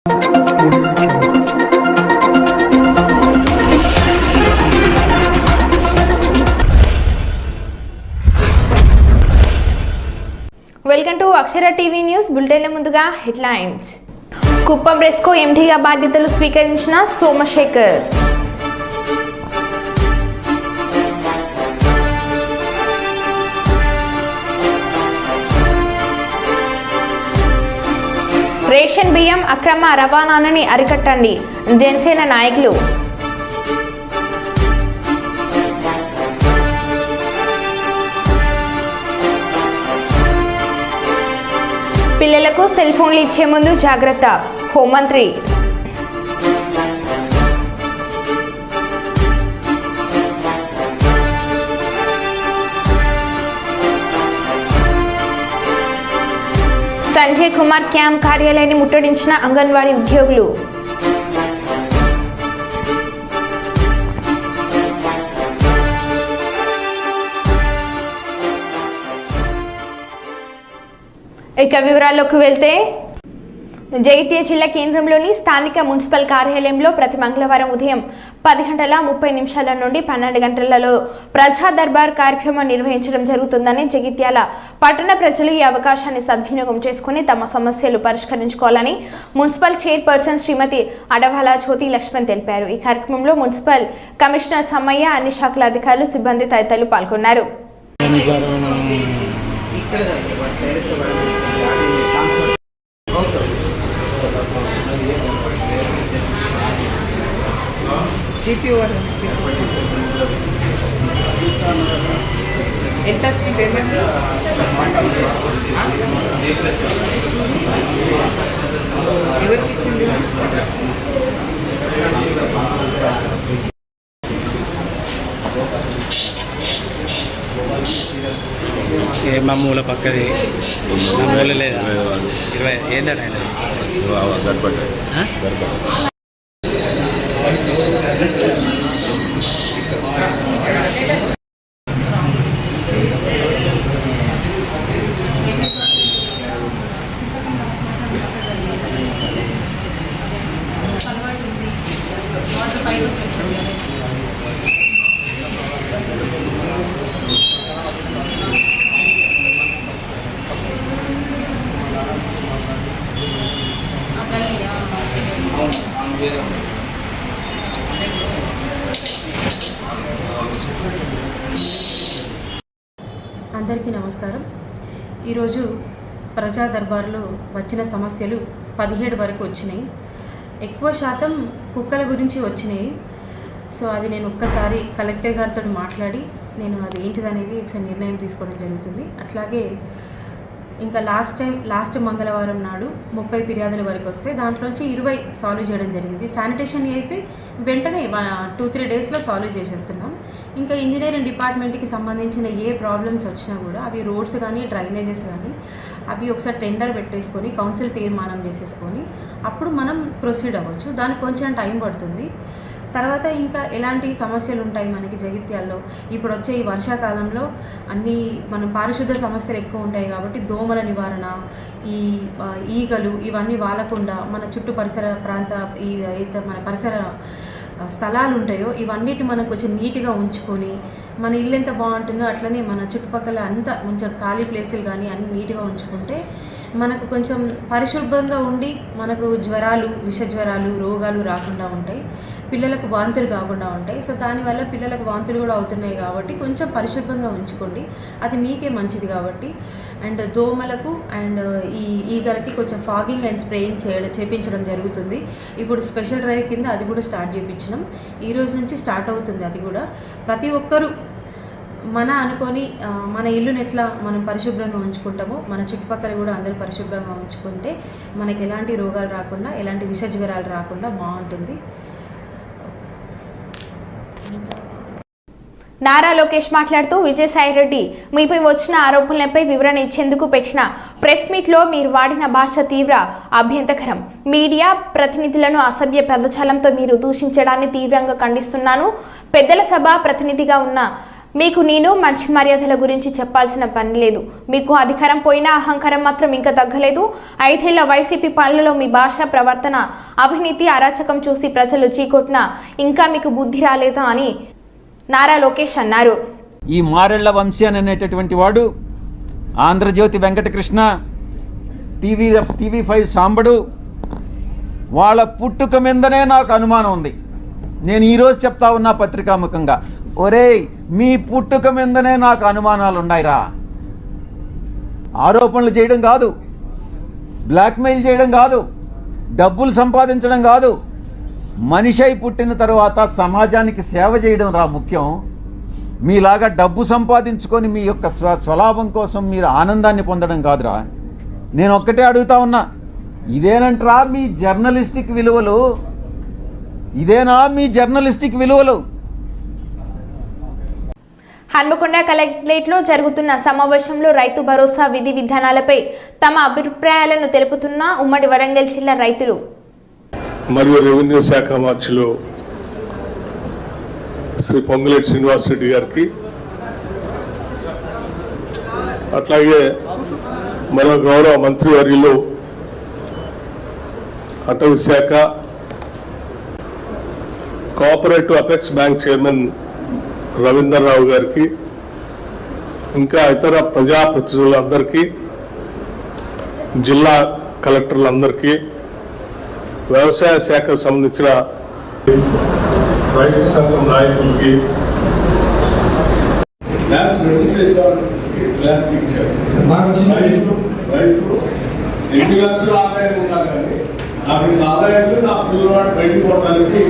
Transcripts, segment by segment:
Welcome to Akshara TV news bulletin. ముందుగా headlines. Kuppam రెస్కో ఎండీగా బాధ్యతలు స్వీకరించిన సోమశేఖర్. రేషన్ బియ్యం అక్రమ రవాణాని అరికట్టండి, జనసేన నాయకులు. పిల్లలకు సెల్ ఫోన్లు ఇచ్చే ముందు జాగ్రత్త, హోంమంత్రి. సంజయ్ కుమార్ క్యాంప్ కార్యాలయాన్ని ముట్టడించిన అంగన్వాడీ ఉద్యోగులు. ఇక వివరాల్లోకి వెళ్తే, జగిత్యాల జిల్లా కేంద్రంలోని స్థానిక మున్సిపల్ కార్యాలయంలో ప్రతి మంగళవారం ఉదయం 10:30 నుండి 12 గంటలలో ప్రజా దర్బార్ కార్యక్రమం నిర్వహించడం జరుగుతుందని జగిత్యాల పట్టణ ప్రజలు ఈ అవకాశాన్ని సద్వినియోగం చేసుకుని తమ సమస్యలు పరిష్కరించుకోవాలని మున్సిపల్ చైర్పర్సన్ శ్రీమతి అడవాల జ్యోతి లక్ష్మణ్ తెలిపారు. ఈ కార్యక్రమంలో మున్సిపల్ కమిషనర్ సమ్మయ్య, అన్ని శాఖల అధికారులు, సిబ్బంది తదితరులు పాల్గొన్నారు. ఎంత స్ట్రీట్ ఏమంటే ఎవరికి ఇచ్చింది? మా మూల పక్కది 4000 లేదా 20 ఏందట అందరికీ నమస్కారం. ఈరోజు ప్రజా దర్బార్లో వచ్చిన సమస్యలు 17 వరకు వచ్చినాయి. ఎక్కువ శాతం కుక్కల గురించి వచ్చినాయి. సో అది నేను ఒక్కసారి కలెక్టర్ గారితో మాట్లాడి నేను అది ఏంటిదనేది ఒకసారి నిర్ణయం తీసుకోవడం జరుగుతుంది. అట్లాగే ఇంకా లాస్ట్ మంగళవారం నాడు 30 ఫిర్యాదుల వరకు వస్తే దాంట్లోంచి 20 సాల్వ్ చేయడం జరిగింది. శానిటేషన్ అయితే వెంటనే 2-3 డేస్లో సాల్వ్ చేసేస్తున్నాం. ఇంకా ఇంజనీరింగ్ డిపార్ట్మెంట్కి సంబంధించిన ఏ ప్రాబ్లమ్స్ వచ్చినా కూడా అవి రోడ్స్ కానీ డ్రైనేజెస్ కానీ అవి ఒకసారి టెండర్ పెట్టేసుకొని కౌన్సిల్ తీర్మానం చేసేసుకొని అప్పుడు మనం ప్రొసీడ్ అవ్వచ్చు. దానికి కొంచెం టైం పడుతుంది. తర్వాత ఇంకా ఎలాంటి సమస్యలు ఉంటాయి మనకి జగిత్యాల్లో ఇప్పుడు వచ్చే ఈ వర్షాకాలంలో అన్నీ మనం పారిశుద్ధ సమస్యలు ఎక్కువ ఉంటాయి కాబట్టి దోమల నివారణ, ఈ ఈగలు ఇవన్నీ వాలకుండా మన చుట్టూ పరిసర ప్రాంత మన పరిసర స్థలాలు ఉంటాయో ఇవన్నిటి మనం కొంచెం నీట్గా ఉంచుకొని మన ఇల్లు ఎంత బాగుంటుందో అట్లనే మన చుట్టుపక్కల అంతా కొంచెం ఖాళీ ప్లేసులు కానీ అన్ని నీట్గా ఉంచుకుంటే మనకు కొంచెం పరిశుభ్రంగా ఉండి మనకు జ్వరాలు, విష జ్వరాలు, రోగాలు రాకుండా ఉంటాయి. పిల్లలకు వాంతులు కాకుండా ఉంటాయి. సో దానివల్ల పిల్లలకు వాంతులు కూడా అవుతున్నాయి కాబట్టి కొంచెం పరిశుభ్రంగా ఉంచుకోండి, అది మీకే మంచిది కాబట్టి. అండ్ దోమలకు అండ్ ఈ ఈగలకి కొంచెం ఫాగింగ్ అండ్ స్ప్రేయింగ్ చేయించడం జరుగుతుంది. ఇప్పుడు స్పెషల్ డ్రైవ్ కింద అది కూడా స్టార్ట్ చేయించినాం. ఈ రోజు నుంచి స్టార్ట్ అవుతుంది. అది కూడా ప్రతి ఒక్కరూ అనుకొని మన ఇల్లుని ఎట్లా మనం పరిశుభ్రంగా ఉంచుకుంటామో మన చుట్టుపక్కల కూడా అందరూ పరిశుభ్రంగా ఉంచుకుంటే మనకి ఎలాంటి రోగాలు రాకుండా ఎలాంటి విష జ్వరాలు రాకుండా బాగుంటుంది. నారా లోకేష్ మాట్లాడుతూ, విజయసాయిరెడ్డి మీపై వచ్చిన ఆరోపణలపై వివరణ ఇచ్చేందుకు పెట్టిన ప్రెస్ మీట్లో మీరు వాడిన భాష తీవ్ర అభ్యంతరకరం. మీడియా ప్రతినిధులను అసభ్య పదజాలంతో మీరు దూషించడాన్ని తీవ్రంగా ఖండిస్తున్నాను. పెద్దల సభ ప్రతినిధిగా ఉన్న మీకు నేను మంచి మర్యాదల గురించి చెప్పాల్సిన పని లేదు. మీకు అధికారం పోయినా అహంకారం మాత్రం ఇంకా తగ్గలేదు. 5 ఏళ్ల వైసీపీ పాలనలో మీ భాష, ప్రవర్తన, అవినీతి, అరాచకం చూసి ప్రజలు చీకొట్టినా ఇంకా మీకు బుద్ధి రాలేదా అని నారా లోకేష్ అన్నారు. ఈ మారెళ్ల వంశీ అనేటటువంటి వాడు, ఆంధ్రజ్యోతి వెంకటకృష్ణ, టీవీ5 సాంబడు, వాళ్ళ పుట్టుక మీదనే నాకు అనుమానం ఉంది. నేను ఈరోజు చెప్తా ఉన్నా పత్రికాముఖంగా, ఒరేయ్ మీ పుట్టుక మీదనే నాకు అనుమానాలు ఉన్నాయిరా. ఆరోపణలు చేయడం కాదు, బ్లాక్మెయిల్ చేయడం కాదు, డబ్బులు సంపాదించడం కాదు, మనిషి పుట్టిన తర్వాత సమాజానికి సేవ చేయడం రా ముఖ్యం. మీలాగా డబ్బు సంపాదించుకొని మీ యొక్క స్వలాభం కోసం మీరు ఆనందాన్ని పొందడం కాదురా. నేను ఒక్కటే అడుగుతా ఉన్నా, ఇదేనంటరా మీ జర్నలిస్టిక్ విలువలు? ఇదేనా మీ జర్నలిస్టిక్ విలువలు? హన్మకొండ కలెక్టరేట్లో జరుగుతున్న సమావేశంలో రైతు భరోసా విధి విధానాలపై తమ అభిప్రాయాలను తెలుపుతున్న ఉమ్మడి వరంగల్ జిల్లా రైతులు మరియు రెవెన్యూ శాఖ మార్చులు శ్రీ పొంగులేటి శ్రీనివాసరెడ్డి గారికి, అట్లాగే మన గౌరవ మంత్రివర్యులు అటవీ శాఖ, cooperative apex bank chairman Ravinder Rao గారికి, ఇంకా ఇతర ప్రజాప్రతినిధులందరికీ, జిల్లా కలెక్టర్లందరికీ, వ్యవసాయ శాఖకు సంబంధించిన రైతు సంఘం నాయకులకి, రైతులు 2 లక్షల ఆదాయం ఉండాలి, కానీ నాకు ఇంత ఆదాయాన్ని నా పిల్లవాడు బయటకు పోవడానికి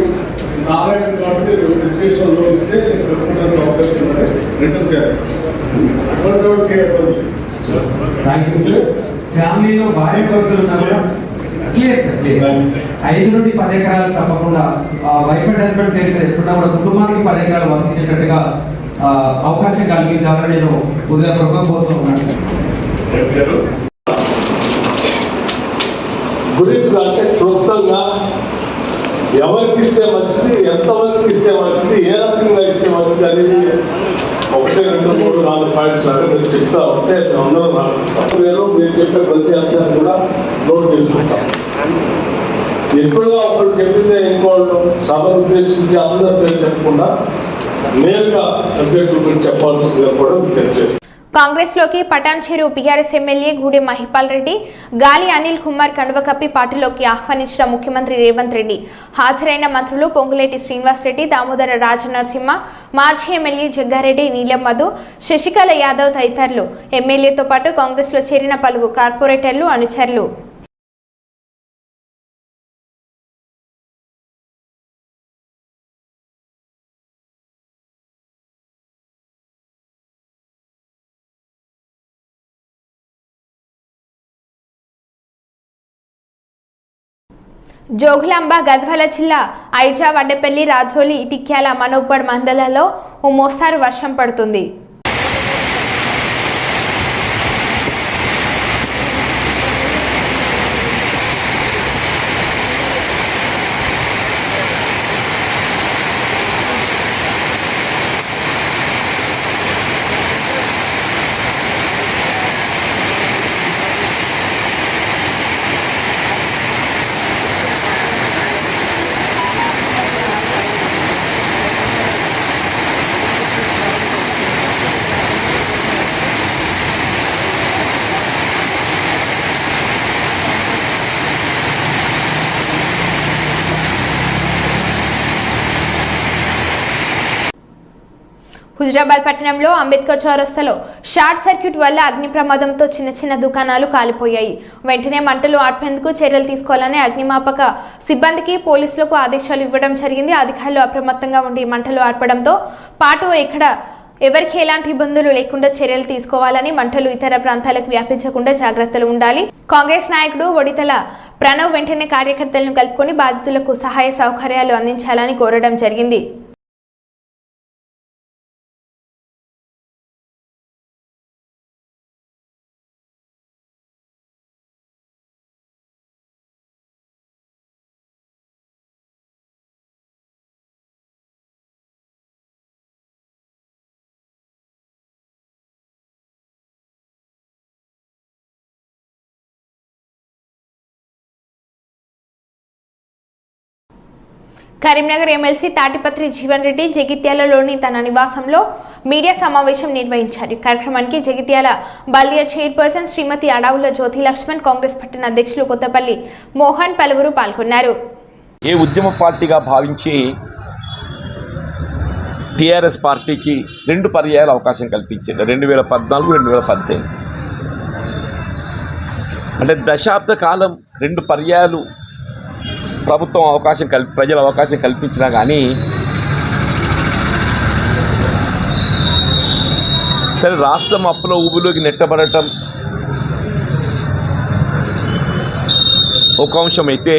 ఇంత ఆదాయం కాబట్టి ఎడ్యుకేషన్ లోన్ ఇస్తే పెట్టుకోవడానికి అవకాశం ఉందని రిటర్న్ చేయాలి. అటువంటి వాళ్ళకి థ్యాంక్ యూ సార్. ఫ్యామిలీలో భార్య భర్తలు ఉన్నా కూడా క్లియర్ సార్, క్లియర్ 5 నుండి 10 ఎకరాలు తప్పకుండా వైఫ్ అండ్ హస్బెండ్ పేరు మీద ఎప్పుడున్నా కూడా కుటుంబానికి 10 ఎకరాలు వర్తించేటట్టుగా అవకాశం కలిగించాలని నేను హృదయపూర్వకంగా కోరుతూ ఉన్నాను సార్. గురించి అంటే క్లుప్తంగా ఎవరికి ఇస్తే మంచిది, ఎంతవరకు ఇస్తే మంచిది, ఏ రకంగా ఇస్తే మంచిది అనేది 1, 2, 3, 4 పాయింట్స్ లాగా మీరు చెప్తా ఉంటే అందరూ రాసుకుంటాం. మీరు చెప్పే ప్రతి అంశాన్ని కూడా నోట్ చేసుకుంటాం. ఎప్పుడుగా ఒకరు చెప్పిందే ఇంకోళ్ళు సభను ఉద్దేశించి అందరి పేరు చెప్పకుండా నేరుగా సబ్జెక్టు గురించి చెప్పాల్సిందిగా కూడా మీకు తెలియజేస్తాం. కాంగ్రెస్ లోకి పటాన్ చెరువు బీఆర్ఎస్ ఎమ్మెల్యే గూడె మహిపాల్ రెడ్డి, గాలి అనిల్ కుమార్ కండువ కప్పి పార్టీలోకి ఆహ్వానించిన ముఖ్యమంత్రి రేవంత్ రెడ్డి. హాజరైన మంత్రులు పొంగులేటి శ్రీనివాస్ రెడ్డి, దామోదర రాజనరసింహ, మాజీ ఎమ్మెల్యే జగ్గారెడ్డి, నీలం మధు, శశికళ యాదవ్ తదితరులు. ఎమ్మెల్యేతో పాటు కాంగ్రెస్ లో చేరిన పలువురు కార్పొరేటర్లు, అనుచరులు. జోగులాంబ గద్వాల జిల్లా ఐజా, వడ్డెపల్లి, రాజోలి, ఇటిక్యాల, మనోబ్బడ్ మండలాల్లో ఓ మోస్తారు వర్షం పడుతుంది. హుజరాబాద్ పట్టణంలో అంబేద్కర్ చౌరస్తాలో షార్ట్ సర్క్యూట్ వల్ల అగ్ని ప్రమాదంతో చిన్న దుకాణాలు కాలిపోయాయి. వెంటనే మంటలు ఆర్పేందుకు చర్యలు తీసుకోవాలని అగ్నిమాపక సిబ్బందికి, పోలీసులకు ఆదేశాలు ఇవ్వడం జరిగింది. అధికారులు అప్రమత్తంగా ఉండి మంటలు ఆర్పడంతో పాటు ఎవరికి ఎలాంటి ఇబ్బందులు లేకుండా చర్యలు తీసుకోవాలని, మంటలు ఇతర ప్రాంతాలకు వ్యాపించకుండా జాగ్రత్తలు ఉండాలి. కాంగ్రెస్ నాయకుడు ఒడితల ప్రణవ్ వెంటనే కార్యకర్తలను కలుపుకొని బాధితులకు సహాయ సౌకర్యాలు అందించాలని కోరడం జరిగింది. కరీంనగర్ ఎమ్మెల్సీ తాటిపత్రి జీవన్ రెడ్డి జగిత్యాలలోని తన నివాసంలో మీడియా సమావేశం నిర్వహించారు. ఈ కార్యక్రమానికి జగిత్యాల బల్దియా చైర్పర్సన్ శ్రీమతి అడావుల జ్యోతి లక్ష్మణ్, కాంగ్రెస్ పట్టణ అధ్యక్షులు కొత్తపల్లి మోహన్ పలువురు పాల్గొన్నారు. ఏ ఉద్యమ పార్టీగా భావించి టీఆర్ఎస్ పార్టీకి 2 పర్యాయాల అవకాశం కల్పించింది. 2014, 2018. అంటే దశాబ్ద కాలం 2 పర్యాయాలు ప్రభుత్వం అవకాశం ప్రజల అవకాశం కల్పించినా కానీ సరే రాష్ట్రం అప్పుల ఊబిలోకి నెట్టబడటం ఒక అంశం అయితే,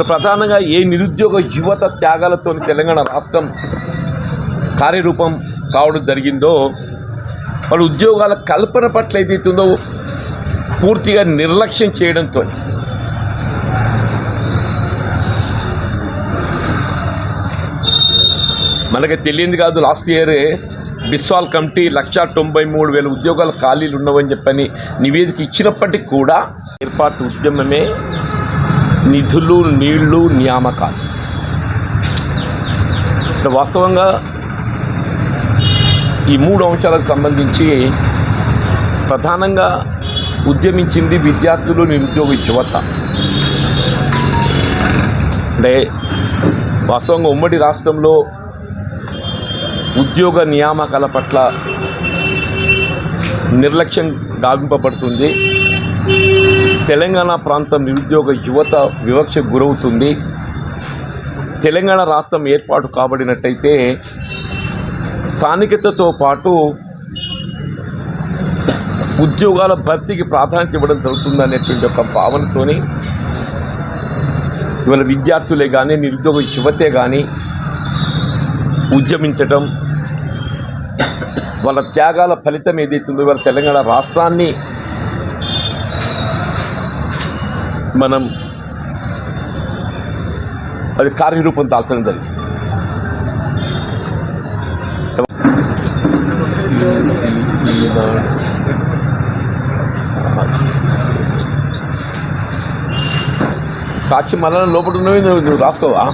ప్రధానంగా ఏ నిరుద్యోగ యువత త్యాగాలతో తెలంగాణ రాష్ట్రం కార్యరూపం కావడం జరిగిందో, వాళ్ళ ఉద్యోగాల కల్పన పట్ల ఏదైతుందో పూర్తిగా నిర్లక్ష్యం చేయడంతో మనకి తెలియంది కాదు. లాస్ట్ ఇయరే బిస్వాల్ కమిటీ 193,000 ఉద్యోగాల ఖాళీలు ఉన్నవని చెప్పని నివేదిక ఇచ్చినప్పటికీ కూడా ఏర్పాటు ఉద్యమమే నిధులు, నీళ్లు, నియామకాలు. వాస్తవంగా ఈ 3 అంశాలకు సంబంధించి ప్రధానంగా ఉద్యమించింది విద్యార్థులు, నిరుద్యోగ యువత. అంటే వాస్తవంగా ఉమ్మడి రాష్ట్రంలో ఉద్యోగ నియామకాల పట్ల నిర్లక్ష్యం గావింపబడుతుంది. తెలంగాణ ప్రాంతం నిరుద్యోగ యువత వివక్షకు గురవుతుంది. తెలంగాణ రాష్ట్రం ఏర్పాటు కాబడినట్టయితే స్థానికతతో పాటు ఉద్యోగాల భర్తీకి ప్రాధాన్యత ఇవ్వడం జరుగుతుందనేటువంటి ఒక భావనతోని ఇవాళ విద్యార్థులే కానీ, నిరుద్యోగ యువతే కానీ ఉద్యమించటం, వాళ్ళ త్యాగాల ఫలితం ఏదైతుందో ఇవాళ తెలంగాణ రాష్ట్రాన్ని మనం అది కార్యరూపం దాల్చడం జరిగింది. సాక్షి మళ్ళా లోపల ఉన్నవి నువ్వు రాసుకోవా?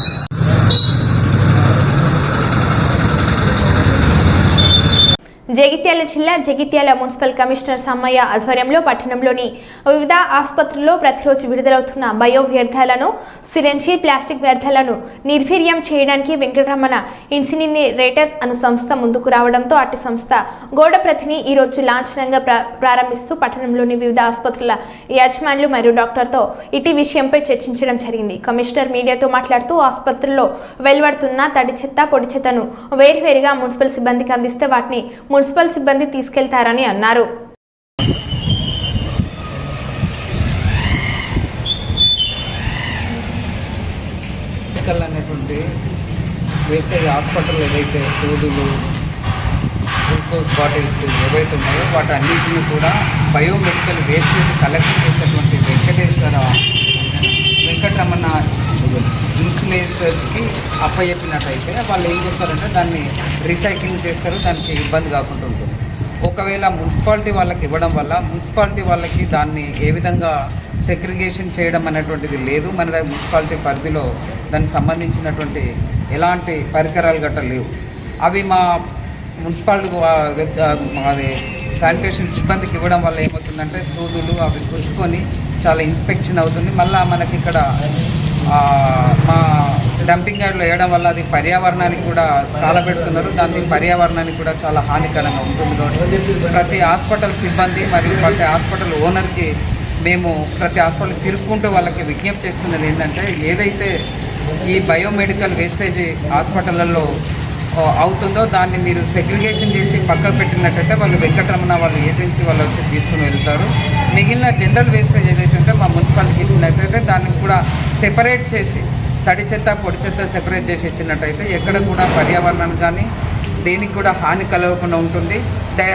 జగిత్యాల జిల్లా జగిత్యాల మున్సిపల్ కమిషనర్ సమ్మయ్య ఆధ్వర్యంలో పట్టణంలోని వివిధ ఆసుపత్రుల్లో ప్రతిరోజు విడుదలవుతున్న బయో వ్యర్థాలను, సిరంజి, ప్లాస్టిక్ వ్యర్థాలను నిర్వీర్యం చేయడానికి వెంకటరమణ ఇన్సినిరేటర్స్ అను సంస్థ ముందుకు రావడంతో అట్టి సంస్థ గోడ ప్రతిని ఈరోజు లాంఛనంగా ప్రారంభిస్తూ పట్టణంలోని వివిధ ఆసుపత్రుల యాజమాన్యులు మరియు డాక్టర్తో ఇటీ విషయంపై చర్చించడం జరిగింది. కమిషనర్ మీడియాతో మాట్లాడుతూ ఆసుపత్రుల్లో వెలువడుతున్న తడి చెత్త, పొడి చెత్తను వేరువేరుగా మున్సిపల్ సిబ్బందికి అందిస్తే వాటిని మున్సిపల్ సిబ్బంది తీసుకెళ్తారని అన్నారు. అనేటువంటి వేస్టేజ్ హాస్పిటల్ ఏదైతే సూదులు, గ్లూకోజ్ బాటిల్స్ ఏవైతే ఉన్నాయో వాటి అన్నింటినీ కూడా బయోమెడికల్ వేస్టేజ్ కలెక్ట్ చేసేటువంటి వెంకటరమణ ఇన్సులేటర్స్కి అప్పచెప్పినట్టయితే వాళ్ళు ఏం చేస్తారంటే దాన్ని రీసైక్లింగ్ చేస్తారు, దానికి ఇబ్బంది కాకుండా ఉంటుంది. ఒకవేళ మున్సిపాలిటీ వాళ్ళకి ఇవ్వడం వల్ల మున్సిపాలిటీ వాళ్ళకి దాన్ని ఏ విధంగా సెగ్రిగేషన్ చేయడం అనేటువంటిది లేదు. మన మున్సిపాలిటీ పరిధిలో దానికి సంబంధించినటువంటి ఎలాంటి పరికరాలు గట్రా లేవు. అవి మా మున్సిపాలిటీ అది శానిటేషన్ సిబ్బందికి ఇవ్వడం వల్ల ఏమవుతుందంటే సూదులు అవి పుచ్చుకొని చాలా ఇన్స్పెక్షన్ అవుతుంది. మళ్ళీ మనకి ఇక్కడ మా డంపింగ్ యార్డ్లో వేయడం వల్ల అది పర్యావరణానికి కూడా కాలబెడుతున్నారు. దాని పర్యావరణానికి కూడా చాలా హానికరంగా ఉంటుంది. కాబట్టి ప్రతి హాస్పిటల్ సిబ్బంది మరియు ప్రతి హాస్పిటల్ ఓనర్కి మేము ప్రతి హాస్పిటల్ తిరుక్కుంటూ వాళ్ళకి విజ్ఞప్తి చేస్తున్నది ఏంటంటే, ఏదైతే ఈ బయోమెడికల్ వేస్టేజ్ హాస్పిటళ్ళల్లో అవుతుందో దాన్ని మీరు సెగ్రిగేషన్ చేసి పక్కకు పెట్టినట్టయితే వాళ్ళు వెంకటరమణ వాళ్ళ ఏజెన్సీ వాళ్ళు వచ్చి తీసుకుని వెళ్తారు. మిగిలిన జనరల్ వేస్టేజ్ ఏదైతే ఉంటే మా మున్సిపాలిటీకి ఇచ్చినట్టయితే దాన్ని కూడా సెపరేట్ చేసి తడి చెత్త, పొడి చెత్త సెపరేట్ చేసి ఇచ్చినట్టయితే ఎక్కడ కూడా పర్యావరణానికి కానీ దేనికి కూడా హాని కలగకుండా ఉంటుంది.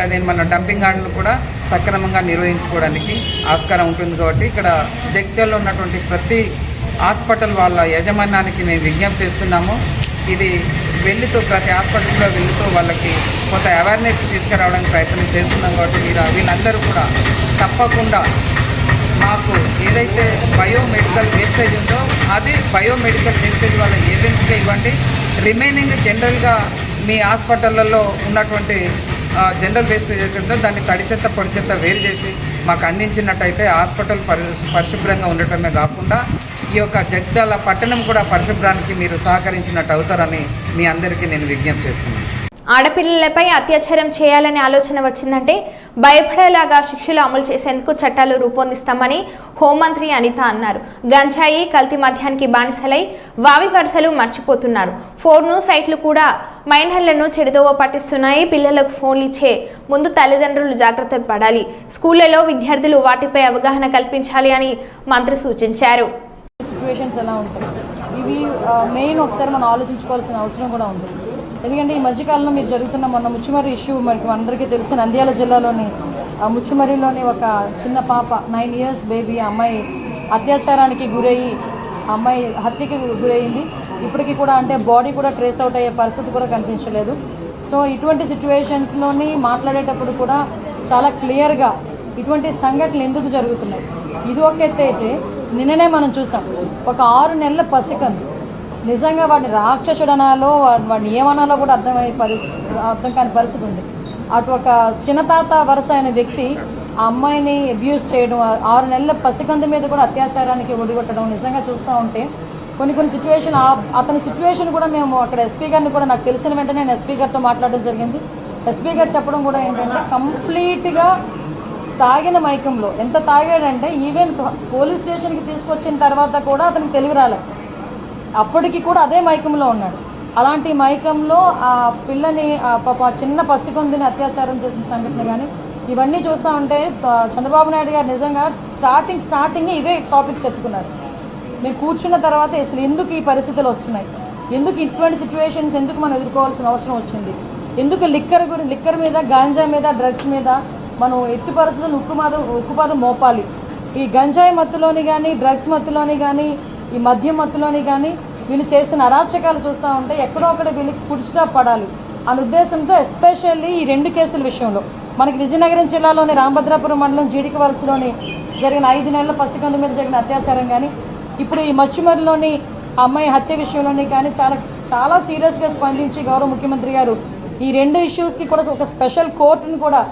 అదే మన డంపింగ్ యార్డ్ను కూడా సక్రమంగా నిర్వహించుకోవడానికి ఆస్కారం ఉంటుంది. కాబట్టి ఇక్కడ జగిత్యాలలో ఉన్నటువంటి ప్రతి హాస్పిటల్ వాళ్ళ యాజమాన్యానికి మేము విజ్ఞప్తి చేస్తున్నాము. ఇది వెళ్తూ ప్రతి హాస్పిటల్లో వెళ్తూ వాళ్ళకి కొంత అవేర్నెస్ తీసుకురావడానికి ప్రయత్నం చేస్తున్నాం. కాబట్టి వీళ్ళందరూ కూడా తప్పకుండా మాకు ఏదైతే బయోమెడికల్ వేస్టేజ్ ఉందో అది బయోమెడికల్ వేస్టేజ్ వాళ్ళ ఏజెన్సీకే ఇవ్వండి. రిమైనింగ్ జనరల్గా మీ హాస్పిటళ్ళల్లో ఉన్నటువంటి జనరల్ వేస్టేజ్ ఏదైతే ఉందో దాన్ని తడి చెత్త పొడి చెత్త వేరు చేసి మాకు అందించినట్టయితే హాస్పిటల్ పరిశుభ్రంగా ఉండటమే కాకుండా ఈ యొక్క జగిత్యాల పట్టణం కూడా పరిశుభ్రానికి మీరు సహకరించినట్టు అవుతారని మీ అందరికీ నేను విజ్ఞప్తి చేస్తున్నాను. ఆడపిల్లలపై అత్యాచారం చేయాలనే ఆలోచన వచ్చిందంటే భయపడేలాగా శిక్షలు అమలు చేసేందుకు చట్టాలు రూపొందిస్తామని హోంమంత్రి అనిత అన్నారు. గంజాయి కల్తీ మద్యానికి బానిసలై వావి వరుసలు మర్చిపోతున్నారు. ఫోన్ను సైట్లు కూడా మైనర్లను చెడుదోవ పట్టిస్తున్నాయి. పిల్లలకు ఫోన్లు ఇచ్చే ముందు తల్లిదండ్రులు జాగ్రత్త పడాలి. స్కూళ్లలో విద్యార్థులు వాటిపై అవగాహన కల్పించాలి అని మంత్రి సూచించారు. సిచ్యువేషన్స్ ఎలా ఉంటాయి ఇవి మెయిన్ ఒకసారి మనం ఆలోచించుకోవాల్సిన అవసరం కూడా ఉంది. ఎందుకంటే ఈ మధ్యకాలంలో మీరు జరుగుతున్న మొన్న ముచ్చుమర్రి ఇష్యూ మనకి అందరికీ తెలుసు. నంద్యాల జిల్లాలోని ముచ్చుమర్రిలోని ఒక చిన్న పాప 9 years బేబీ అమ్మాయి అత్యాచారానికి గురయ్యి అమ్మాయి హత్యకి గురయ్యింది. ఇప్పటికీ కూడా అంటే బాడీ కూడా ట్రేస్ అవుట్ అయ్యే పరిస్థితి కూడా కనిపించలేదు. సో ఇటువంటి సిచ్యువేషన్స్లోని మాట్లాడేటప్పుడు కూడా చాలా క్లియర్గా ఇటువంటి సంఘటనలు ఎందుకు జరుగుతున్నాయి. ఇది ఒక ఎత్తు అయితే నిన్ననే మనం చూసాం ఒక 6 నెలల పసికందు నిజంగా వాడిని రాక్షసుడు అనాలో వాడిని ఏమనాలో కూడా అర్థం కాని పరిస్థితి ఉంది. అటు ఒక చిన్నతాత వరుస అయిన వ్యక్తి ఆ అమ్మాయిని అబ్యూస్ చేయడం, 6 నెలల పసికందు మీద కూడా అత్యాచారానికి ఒడిగొట్టడం నిజంగా చూస్తూ ఉంటే కొన్ని సిచ్యువేషన్ అతని సిచ్యువేషన్ కూడా మేము అక్కడ ఎస్పీ గారిని కూడా నాకు తెలిసిన వెంటనే నేను ఎస్పీ గారితో మాట్లాడడం జరిగింది. ఎస్పీ గారు చెప్పడం కూడా ఏంటంటే కంప్లీట్గా తాగిన మైకంలో ఎంత తాగాడంటే ఈవెన్ పోలీస్ స్టేషన్కి తీసుకొచ్చిన తర్వాత కూడా అతనికి తెలివి రాలేదు. అప్పటికి కూడా అదే మైకంలో ఉన్నాడు. అలాంటి మైకంలో ఆ పిల్లని చిన్న పసికొందిని అత్యాచారం చేసిన సంఘటన కానీ ఇవన్నీ చూస్తూ ఉంటే చంద్రబాబు నాయుడు గారు నిజంగా స్టార్టింగ్ ఇవే టాపిక్స్ చెప్పుకున్నారు. మేము కూర్చున్న తర్వాత అసలు ఎందుకు ఈ పరిస్థితులు వస్తున్నాయి, ఎందుకు ఇటువంటి సిచ్యువేషన్స్ ఎందుకు మనం ఎదుర్కోవాల్సిన అవసరం వచ్చింది, ఎందుకు లిక్కర్ మీద గాంజా మీద డ్రగ్స్ మీద మనం ఎట్టి పరిస్థితులు ఉక్కుపాదం మోపాలి. ఈ గంజాయి మత్తులోని కానీ డ్రగ్స్ మత్తులోని కానీ ఈ మద్యం మత్తులోని కానీ వీళ్ళు చేసిన అరాచకాలు చూస్తూ ఉంటే ఎక్కడో ఒకటి వీళ్ళకి ఫుడ్ స్టాప్ పడాలి అనే ఉద్దేశంతో ఎస్పెషల్లీ ఈ 2 కేసుల విషయంలో మనకి విజయనగరం జిల్లాలోని రామభద్రాపురం మండలం జీడికి వలసలోని జరిగిన 5 నెలల పసికందు మీద జరిగిన అత్యాచారం కానీ ఇప్పుడు ఈ మచ్చుమరిలోని అమ్మాయి హత్య విషయంలోని కానీ చాలా సీరియస్గా స్పందించి గౌరవ ముఖ్యమంత్రి గారు ఈ 2 ఇష్యూస్కి కూడా ఒక స్పెషల్ కోర్టును కూడా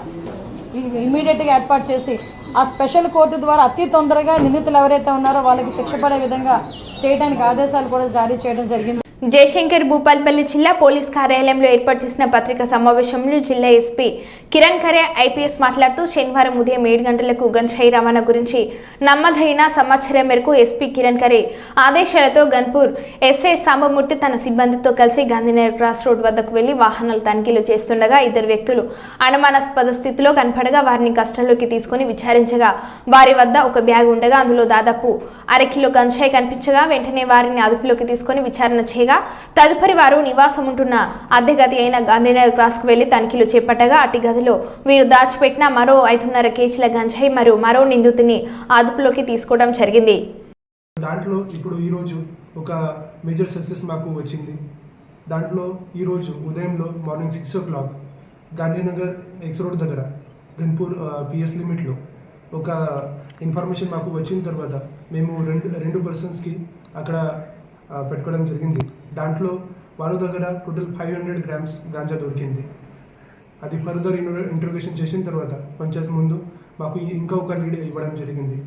ఇమీడియట్గా ఏర్పాటు చేసి ఆ స్పెషల్ కోర్టు ద్వారా అతి తొందరగా నిందితులు ఎవరైతే ఉన్నారో వాళ్ళకి శిక్ష పడే విధంగా చేయడానికి ఆదేశాలు కూడా జారీ చేయడం జరిగింది. జయశంకర్ భూపాల్పల్లి జిల్లా పోలీస్ కార్యాలయంలో ఏర్పాటు చేసిన పత్రికా సమావేశంలో జిల్లా ఎస్పీ కిరణ్ ఖరే ఐపీఎస్ మాట్లాడుతూ శనివారం ఉదయం 7 గంటలకు గంజాయి రవాణా గురించి నమ్మదైన సమాచారం మేరకు ఎస్పీ కిరణ్ ఖరే ఆదేశాలతో గన్పూర్ ఎస్ఐ సాంబమూర్తి తన సిబ్బందితో కలిసి గాంధీనగర్ క్రాస్ రోడ్ వద్దకు వెళ్లి వాహనాలు తనిఖీలు చేస్తుండగా 2 వ్యక్తులు అనుమానాస్పద స్థితిలో కనపడగా వారిని కస్టడీలోకి తీసుకుని విచారించగా వారి వద్ద ఒక బ్యాగ్ ఉండగా అందులో దాదాపు 1/2 కిలో గంజాయి కనిపించగా వెంటనే వారిని అదుపులోకి తీసుకుని విచారణ చేయగా తదుపరి వారు నివాసం ఉంటున్న అద్దె గది అయిన గాంధీనగర్ క్రాస్కు వెళ్లి తనిఖీలు చేపట్టగా అట్టి గదిలో వీరు దాచిపెట్టిన మరో 5.5 కేజీల గంజాయి మరియు మరో నిందితుని అదుపులోకి తీసుకోవడం జరిగింది. దాంట్లో ఇప్పుడు ఈరోజు ఒక మేజర్ సక్సెస్ మాకు వచ్చింది. దాంట్లో ఈరోజు ఉదయంలో morning 6 o'clock Gandhinagar X road దగ్గర గన్పూర్ పిఎస్ లిమిట్లో ఒక ఇన్ఫర్మేషన్ మాకు వచ్చిన తర్వాత మేము రెండు పర్సన్స్కి అక్కడ పెట్టుకోవడం జరిగింది. దాంట్లో వాళ్ళ దగ్గర టోటల్ 500 grams గాంజా దొరికింది. అది ఫర్దర్ ఇంట్రోగేషన్ చేసిన తర్వాత కొంచెం ముందు మాకు ఇంకా ఒక లీడ్ ఇవ్వడం జరిగింది.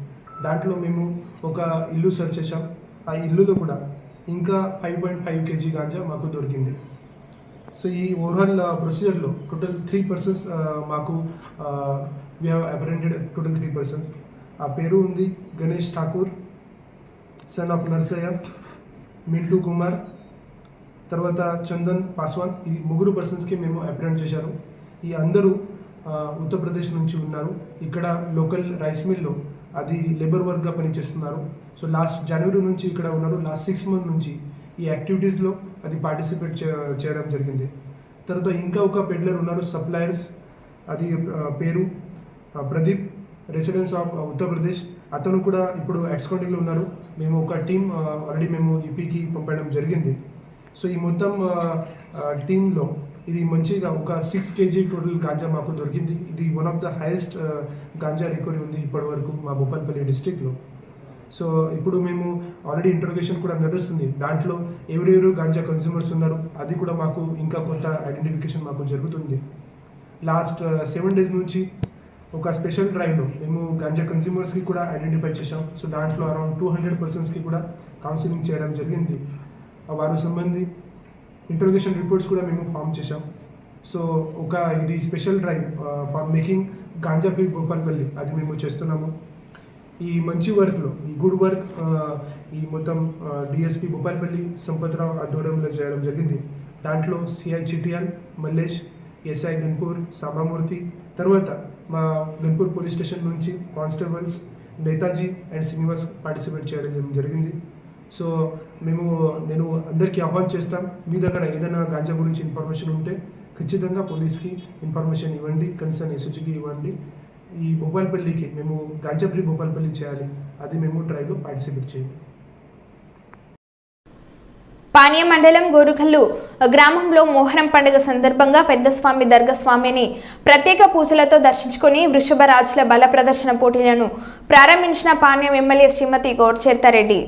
దాంట్లో మేము ఒక ఇల్లు సెర్చ్ చేసాం. ఆ ఇల్లులో కూడా ఇంకా 5.5 kg గాంజా మాకు దొరికింది. సో ఈ ఓవరాల్ ప్రొసీజర్లో టోటల్ 3 persons మాకు వీ హ్యావ్ అప్రెంటెడ్ టోటల్ 3 persons. ఆ పేరు ఉంది గణేష్ ఠాకూర్, సన్ ఆఫ్ నర్సయ్య, మింటూ కుమార్, తర్వాత చందన్ పాస్వాన్. ఈ 3 personsకి మేము అప్రెంట్ చేశారు. ఈ అందరూ ఉత్తరప్రదేశ్ నుంచి ఉన్నారు. ఇక్కడ లోకల్ రైస్ మిల్లో అది లేబర్ వర్క్గా పనిచేస్తున్నారు. సో లాస్ట్ జనవరి నుంచి ఇక్కడ ఉన్నారు. లాస్ట్ 6 months నుంచి ఈ యాక్టివిటీస్లో అది పార్టిసిపేట్ చేయడం జరిగింది. తర్వాత ఇంకా ఒక పెడ్లర్ ఉన్నారు, సప్లయర్స్, అది పేరు ప్రదీప్, రెసిడెన్స్ ఆఫ్ ఉత్తరప్రదేశ్. అతను కూడా ఇప్పుడు ఎక్స్కౌంటింగ్లో ఉన్నారు. మేము ఒక టీం ఆల్రెడీ మేము ఈపీకి పంపడం జరిగింది. సో ఈ మొత్తం టీంలో ఇది మంచిగా ఒక 6 kg టోటల్ గాంజా మాకు దొరికింది. ఇది one of the highest ganja recovery ఉంది ఇప్పటి వరకు మా భూపాలపల్లి డిస్ట్రిక్ట్లో. సో ఇప్పుడు మేము ఆల్రెడీ ఇంట్రోగేషన్ కూడా నడుస్తుంది. దాంట్లో ఎవరెవరు గాంజా కన్స్యూమర్స్ ఉన్నారు అది కూడా మాకు ఇంకా కొత్త ఐడెంటిఫికేషన్ మాకు జరుగుతుంది. లాస్ట్ 7 days నుంచి ఒక స్పెషల్ డ్రైవ్లో మేము గాంజా కన్స్యూమర్స్కి కూడా ఐడెంటిఫై చేసాం. సో దాంట్లో అరౌండ్ 200 personsకి కూడా కౌన్సిలింగ్ చేయడం జరిగింది. వారు సంబంధి ఇంట్రోగేషన్ రిపోర్ట్స్ కూడా మేము ఫామ్ చేసాం. సో ఒక ఇది special drive for making ganja free Bhupalpally అది మేము చేస్తున్నాము. ఈ మంచి వర్క్లో ఈ గుడ్ వర్క్ ఈ మొత్తం డిఎస్పీ భూపాలపల్లి సంపత్రావు ఆధ్వర్యంలో చేయడం జరిగింది. దాంట్లో సిఐ చిటియాల్, మల్లేష్, ఎస్ఐ గన్పూర్, సాంబామూర్తి, తర్వాత మా గన్పూర్ పోలీస్ స్టేషన్ నుంచి constables Netaji and Srinivas participate చేయడం జరిగింది. సో నేను అందరికీ ఆహ్వానం చేస్తాం, మీ దగ్గర ఏదైనా గాంజా గురించి ఇన్ఫర్మేషన్ ఉంటే ఖచ్చితంగా పోలీస్కి ఇన్ఫర్మేషన్ ఇవ్వండి, కన్సర్న్ ఎస్హెచ్కి ఇవ్వండి. ఈ భూపాలపల్లికి మేము గాంజా ఫ్రీ భూపాలపల్లి చేయాలి, అది మేము ట్రైలో పార్టిసిపేట్ చేయాలి. పానీయ మండలం గోరుకల్లు గ్రామంలో మొహరం పండుగ సందర్భంగా పెద్దస్వామి దర్గా స్వామిని ప్రత్యేక పూజలతో దర్శించుకుని వృషభ రాజుల బల ప్రదర్శన పోటీలను ప్రారంభించిన పానీయం ఎమ్మెల్యే శ్రీమతి గౌడ్చేర్తారెడ్డి.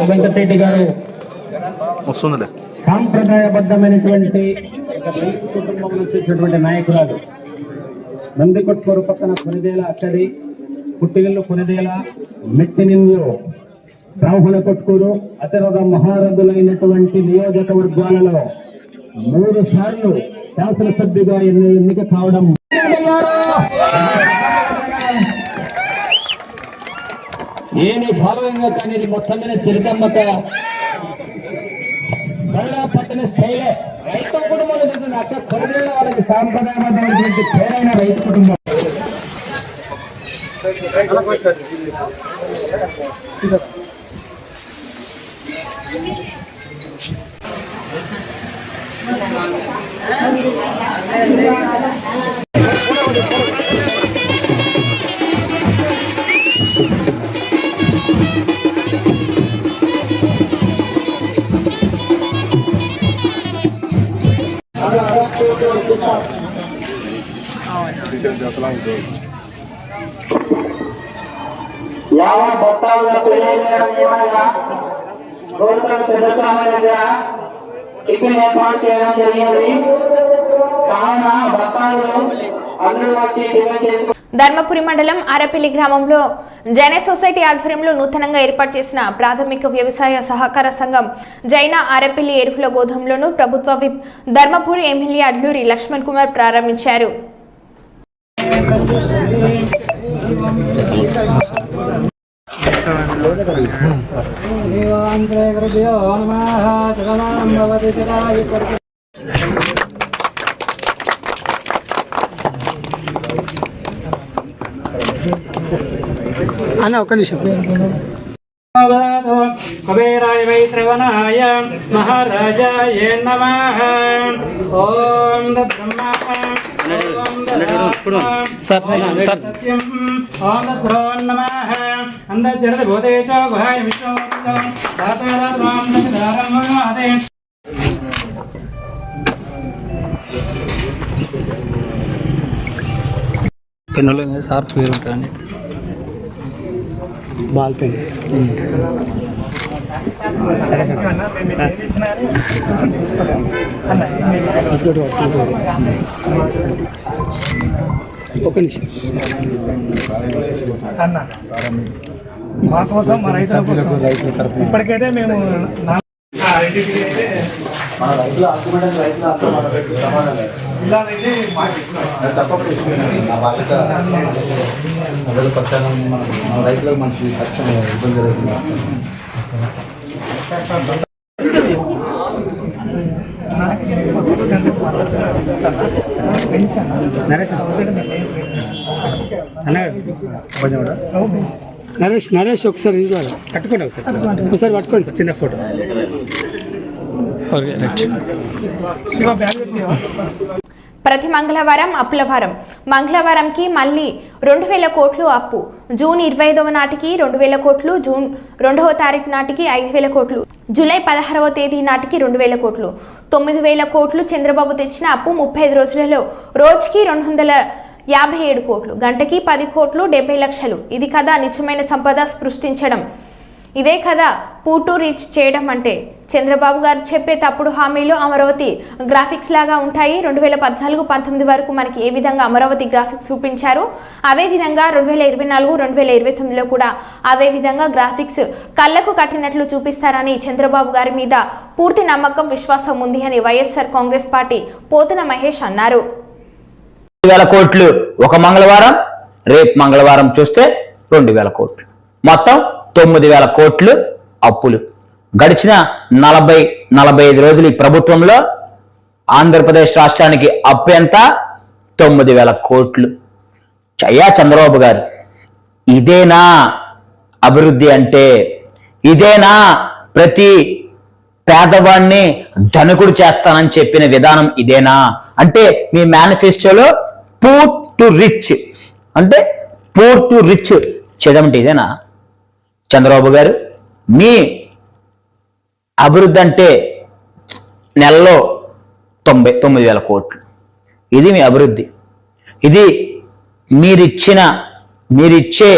వెంకటరెడ్డి గారు సాంప్రదాయబద్ధమైనటువంటి కుటుంబం నుంచి వచ్చినటువంటి నాయకురాలు. నందికొట్కూరు పక్కన కొనిదేల అక్కడి, పుట్టిగల్లు కొనిదేల, మెట్టినిల్లు బ్రాహ్మణ కొట్కూరు అతిరథ మహారథులైనటువంటి నియోజకవర్గాలలో 3 సార్లు శాసనసభ్యుగా ఎన్నిక కావడం. ఏమి ఫాలోయింగ్ కానీ ఇది మొత్తం మీద చరితమ్మక పట్టణ స్టైలే రైతు కుటుంబంలో చదువుతుంది. అక్క కొడుకుల వాళ్ళకి సాంప్రదాయమైనటువంటి పేరైన రైతు కుటుంబం. టిఫిన్ ఏర్పాటు చేయడం జరిగింది. కావున భక్తాలు అందరూ వచ్చి టిఫిన్ చేసుకుంటారు. ధర్మపురి మండలం అరపల్లి గ్రామంలో జైన సొసైటీ ఆధ్వర్యంలో నూతనంగా ఏర్పాటు చేసిన ప్రాథమిక వ్యవసాయ సహకార సంఘం జైన అరపల్లి ఎరువుల గోదాంలోను ప్రభుత్వ విప్ ధర్మపురి ఎమ్మెల్యే అడ్లూరి లక్ష్మణ్ కుమార్ ప్రారంభించారు. అన్న ఒక్క నిమిషం. కుబేరాయ వైశ్రవణాయ మహారాజాయ నమః. ఓం దబ్రహ్మ ఓం సత్యం ఓం దబ్రో నమః. అందచరద భూతేశో గుహాయ విష్ణు పెన్నులు సార్ పేరు ఉంటుంది బాల్ పెన్ ఒక నిమిషం అన్న మా కోసం మా రైతుల కోసం ఇప్పటికైతే మేము రైతులకు మంచి కష్టం ఇబ్బంది జరుగుతుంది. నరేష్ ఒకసారి పట్టుకోండి ఒకసారి పట్టుకోండి చిన్న ఫోటో. ప్రతి మంగళవారం అప్పుల వారం. మంగళవారంకి మళ్ళీ 2000 కోట్లు అప్పు. జూన్ 25వ నాటికి 2000 కోట్లు, జూన్ 2వ తారీఖు నాటికి 5000 కోట్లు, జూలై 16వ తేదీ నాటికి 2000 కోట్లు. 9000 కోట్లు చంద్రబాబు తెచ్చిన అప్పు 35 రోజులలో రోజుకి 257 కోట్లు, గంటకి 10 కోట్లు 70 లక్షలు. ఇది కదా నిజమైన సంపద సృష్టించడం. ఇదే కదా పూటు రీచ్ చేయడం అంటే. చంద్రబాబు గారు చెప్పే తప్పుడు హామీలు అమరావతి గ్రాఫిక్స్ లాగా ఉంటాయి. 2014-19 వరకు మనకి ఏ విధంగా అమరావతి గ్రాఫిక్స్ చూపించారు, అదేవిధంగా 2024-2029లో కూడా అదే విధంగా గ్రాఫిక్స్ కళ్ళకు కట్టినట్లు చూపిస్తారని చంద్రబాబు గారి మీద పూర్తి నమ్మకం, విశ్వాసం ఉంది అని వైఎస్ఆర్ కాంగ్రెస్ పార్టీ పోతున మహేష్ అన్నారు. 2000 కోట్లు ఒక మంగళవారం, రేపు మంగళవారం చూస్తే 2000 కోట్లు, మొత్తం 9000 కోట్లు అప్పులు. గడిచిన 40-45 రోజులు ఈ ప్రభుత్వంలో ఆంధ్రప్రదేశ్ రాష్ట్రానికి అప్పు ఎంత? 9000 కోట్లు. అయ్యా చంద్రబాబు గారు, ఇదేనా అభివృద్ధి అంటే? ఇదేనా ప్రతి పేదవాడిని ధనికుడు చేస్తానని చెప్పిన విధానం ఇదేనా? అంటే మీ మేనిఫెస్టోలో పూర్ టు రిచ్ అంటే పూర్ టు రిచ్ చదవంటే ఇదేనా చంద్రబాబు గారు? మీ అభివృద్ధి అంటే నెలలో 99,000 కోట్లు. ఇది మీ అభివృద్ధి. ఇది మీరిచ్చే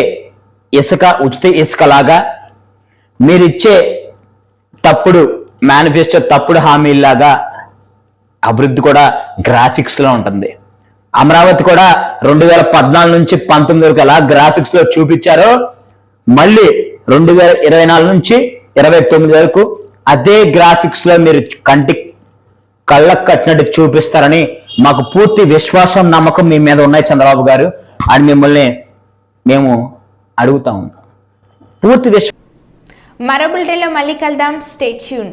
ఇసుక, ఉచిత ఇసుకలాగా, మీరిచ్చే తప్పుడు మేనిఫెస్టో తప్పుడు హామీలాగా అభివృద్ధి కూడా గ్రాఫిక్స్లో ఉంటుంది. అమరావతి కూడా 2014 నుంచి 19 వరకు ఎలా గ్రాఫిక్స్లో చూపించారో మళ్ళీ 2024 నుంచి 29 వరకు అదే గ్రాఫిక్స్లో మీరు కళ్ళకు కట్టినట్టు చూపిస్తారని మాకు పూర్తి విశ్వాసం, నమ్మకం మీ మీద ఉన్నాయి చంద్రబాబు గారు అని మిమ్మల్ని మేము అడుగుతాము. పూర్తి మరో బులెటిన్లో మళ్ళీ కలుద్దాం. Stay tune.